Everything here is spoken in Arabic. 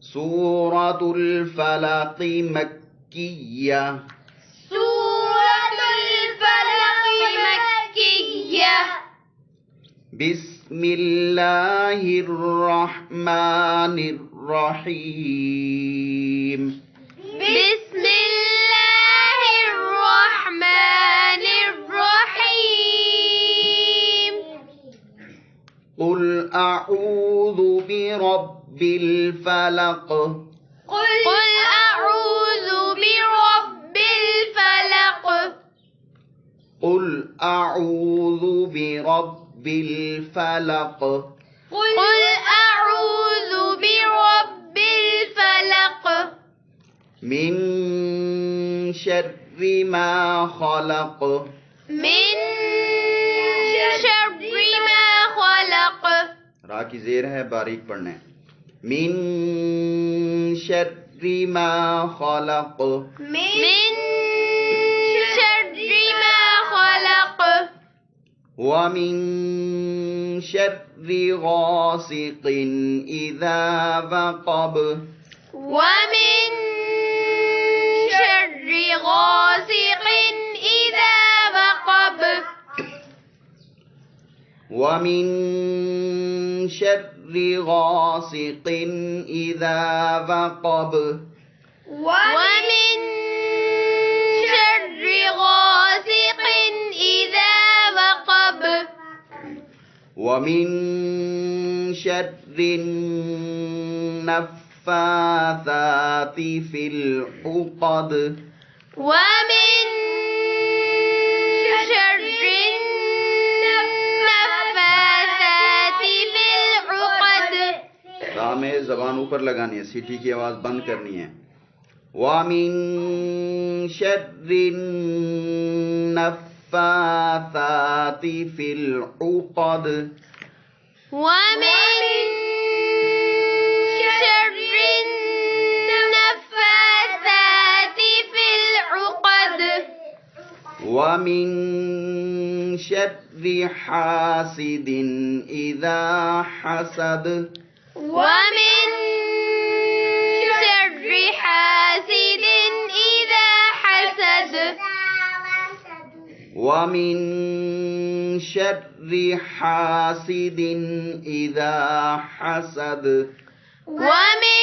سورة الفلق مكية. سورة الفلق مكية. بسم الله الرحمن الرحيم. بسم الله الرحمن الرحيم. قل أعوذ برب الفلق. قل أعوذ برب الفلق. قل أعوذ برب الفلق. قل أعوذ برب الفلق. من شر ما خلق. من شر ما خلق. را کی زیر ہے، باریک پڑھنا ہے. من شر ما خلق. من شر ما خلق. ومن شر غاسق إذا وقب. ومن شر غاسق إذا وقب. ومن شر غاسق إذا وقب. ومن شر غاسق إذا وقب. ومن شر النفاثات في العقد. ومن شر النفاثات في العقد. را میں زبان اوپر لگانی ہے، سیٹی کی آواز بند کرنی ہے. وَمِن شَرِّ النَّفَّاثَاتِ فِي الْعُقَدِ. ومن شر النفاثات في العقد. وَمِن شَرِّ حَاسِدٍ إِذَا حَسَدَ. ومن شر حاسد إذا حسد. وَمِن شَرِّ حَاسِدٍ إِذَا حَسَدَ. ومن